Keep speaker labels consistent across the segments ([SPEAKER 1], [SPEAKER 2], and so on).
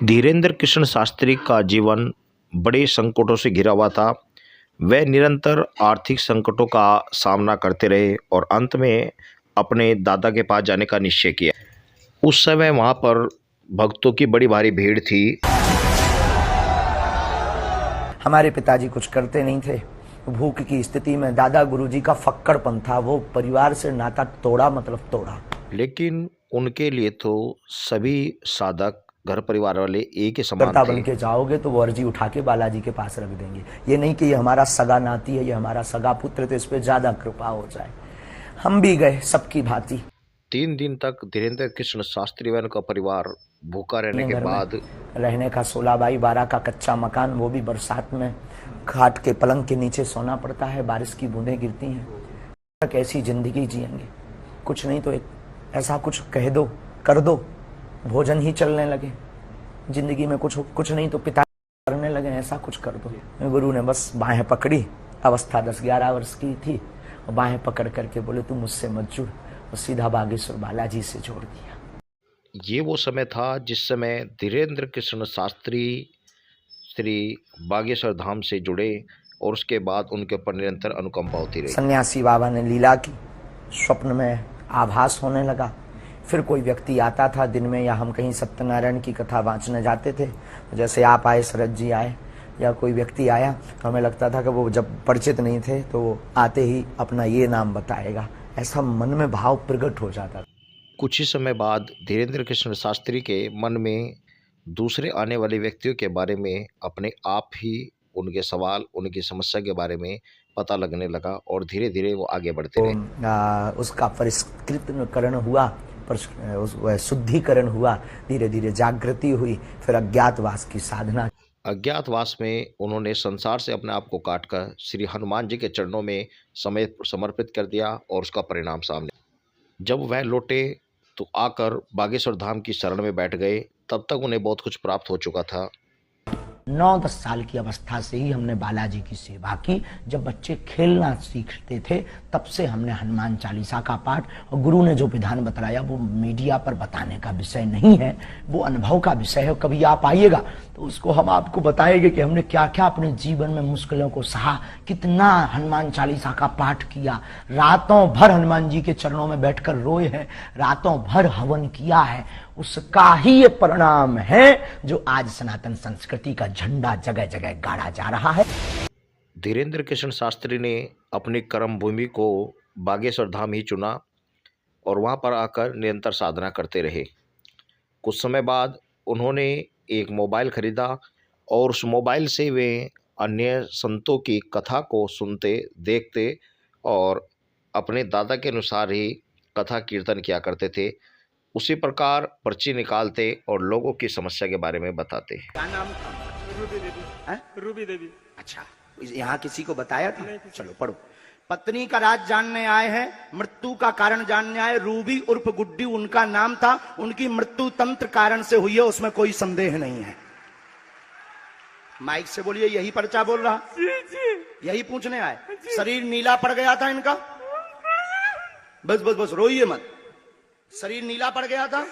[SPEAKER 1] धीरेन्द्र कृष्ण शास्त्री का जीवन बड़े संकटों से घिरा हुआ था। वह निरंतर आर्थिक संकटों का सामना करते रहे और अंत में अपने दादा के पास जाने का निश्चय किया। उस समय वहाँ पर भक्तों की बड़ी भारी भीड़ थी।
[SPEAKER 2] हमारे पिताजी कुछ करते नहीं थे। भूख की स्थिति में दादा गुरुजी का फक्कड़पन था। वो परिवार से नाता तोड़ा, मतलब तोड़ा।
[SPEAKER 1] लेकिन उनके लिए तो सभी साधक घर परिवार वाले एक ही समान
[SPEAKER 2] करता
[SPEAKER 1] थे।
[SPEAKER 2] बन के जाओगे तो वो अर्जी उठा के बालाजी के पास रख देंगे। ये नहीं कि ये हमारा सगा नाती है, ये हमारा सगा पुत्र, तो इस पे ज्यादा कृपा हो जाए। हम भी गए सबकी भांति।
[SPEAKER 1] 3 दिन तक धीरेन्द्र कृष्ण शास्त्री व उनका परिवार भूखा रहने के बाद
[SPEAKER 2] रहने का 16x12 का कच्चा मकान, वो भी बरसात में खाट के पलंग के नीचे सोना पड़ता है, बारिश की बूंदें गिरती हैं। कैसी जिंदगी जिएंगे? कुछ नहीं तो एक ऐसा कुछ कह दो, कर दो, भोजन ही चलने लगे। जिंदगी में कुछ नहीं तो पिता करने लगे, ऐसा कुछ कर दो। गुरु ने बस बाहें पकड़ी। अवस्था 10-11 वर्ष की थी। बाहें पकड़ करके बोले तू मुझसे मत जुड़, और सीधा बागेश्वर बालाजी से जोड़ दिया।
[SPEAKER 1] ये वो समय था जिस समय धीरेन्द्र कृष्ण शास्त्री श्री बागेश्वर धाम से जुड़े और उसके बाद उनके ऊपर निरंतर अनुकंपा होती रही।
[SPEAKER 2] सन्यासी बाबा ने लीला की, स्वप्न में आभास होने लगा। फिर कोई व्यक्ति आता था दिन में, या हम कहीं सत्यनारायण की कथा वांचने जाते थे, जैसे आप आए, शरद जी आए, या कोई व्यक्ति आया, तो हमें लगता था कि वो जब परिचित नहीं थे तो वो आते ही अपना ये नाम बताएगा। ऐसा मन में भाव प्रकट हो जाता था।
[SPEAKER 1] कुछ ही समय बाद धीरेन्द्र कृष्ण शास्त्री के मन में दूसरे आने वाले व्यक्तियों के बारे में अपने आप ही उनके सवाल, उनकी समस्या के बारे में पता लगने लगा और धीरे धीरे वो आगे बढ़ते रहे।
[SPEAKER 2] उसका परिष्कृतकरण हुआ, शुद्धिकरण हुआ, धीरे धीरे जागृति हुई, फिर अज्ञातवास की साधना।
[SPEAKER 1] अज्ञातवास में उन्होंने संसार से अपने आप को काटकर श्री हनुमान जी के चरणों में समर्पित कर दिया और उसका परिणाम सामने। जब वह लौटे तो आकर बागेश्वर धाम की शरण में बैठ गए। तब तक उन्हें बहुत कुछ प्राप्त हो चुका था।
[SPEAKER 2] 9-10 साल की अवस्था से ही हमने बालाजी की सेवा की। जब बच्चे खेलना सीखते थे तब से हमने हनुमान चालीसा का पाठ, और गुरु ने जो विधान बताया वो मीडिया पर बताने का विषय नहीं है, वो अनुभव का विषय है। कभी आप आइएगा तो उसको हम आपको बताएंगे कि हमने क्या क्या अपने जीवन में मुश्किलों को सहा, कितना हनुमान चालीसा का पाठ किया, रातों भर हनुमान जी के चरणों में बैठकर रोए हैं, रातों भर हवन किया है। उसका ही ये परिणाम है जो आज सनातन संस्कृति का झंडा जगह जगह गाड़ा जा रहा है।
[SPEAKER 1] धीरेन्द्र कृष्ण शास्त्री ने अपनी कर्म भूमि को बागेश्वर धाम ही चुना और वहां पर आकर निरंतर साधना करते रहे। कुछ समय बाद उन्होंने एक मोबाइल खरीदा और उस मोबाइल से वे अन्य संतों की कथा को सुनते, देखते और अपने दादा के अनुसार ही कथा कीर्तन किया करते थे। उसी प्रकार पर्ची निकालते और लोगों की समस्या के बारे में बताते।
[SPEAKER 2] क्या नाम था? रूबी देवी। रूबी देवी। अच्छा, यहाँ किसी को बताया था? चलो पढ़ो। पत्नी का राज जानने आए हैं, मृत्यु का कारण जानने आए। रूबी उर्फ गुड्डी उनका नाम था। उनकी मृत्यु तंत्र कारण से हुई है, उसमें कोई संदेह नहीं है। माइक से बोलिए, यही पर्चा बोल रहा? जी। यही पूछने आए? शरीर नीला पड़ गया था इनका? बस बस बस, रोइए मत। शरीर नीला पड़ गया था।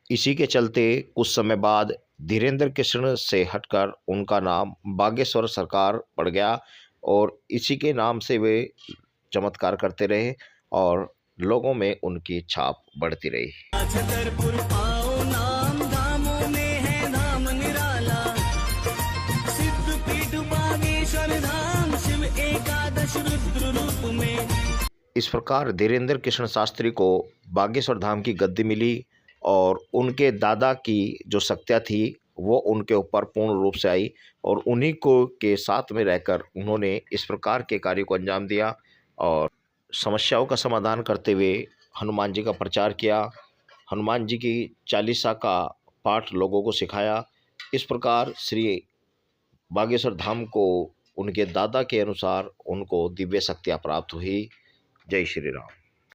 [SPEAKER 1] इसी के चलते कुछ समय बाद धीरेन्द्र कृष्ण से हटकर उनका नाम बागेश्वर सरकार पड़ गया और इसी के नाम से वे चमत्कार करते रहे और लोगों में उनकी छाप बढ़ती रही। इस प्रकार धीरेन्द्र कृष्ण शास्त्री को बागेश्वर धाम की गद्दी मिली और उनके दादा की जो शक्तियाँ थी वो उनके ऊपर पूर्ण रूप से आई और उन्हीं को के साथ में रहकर उन्होंने इस प्रकार के कार्य को अंजाम दिया और समस्याओं का समाधान करते हुए हनुमान जी का प्रचार किया, हनुमान जी की चालीसा का पाठ लोगों को सिखाया। इस प्रकार श्री बागेश्वर धाम को उनके दादा के अनुसार उनको दिव्य शक्तियाँ प्राप्त हुई। जय श्री राम।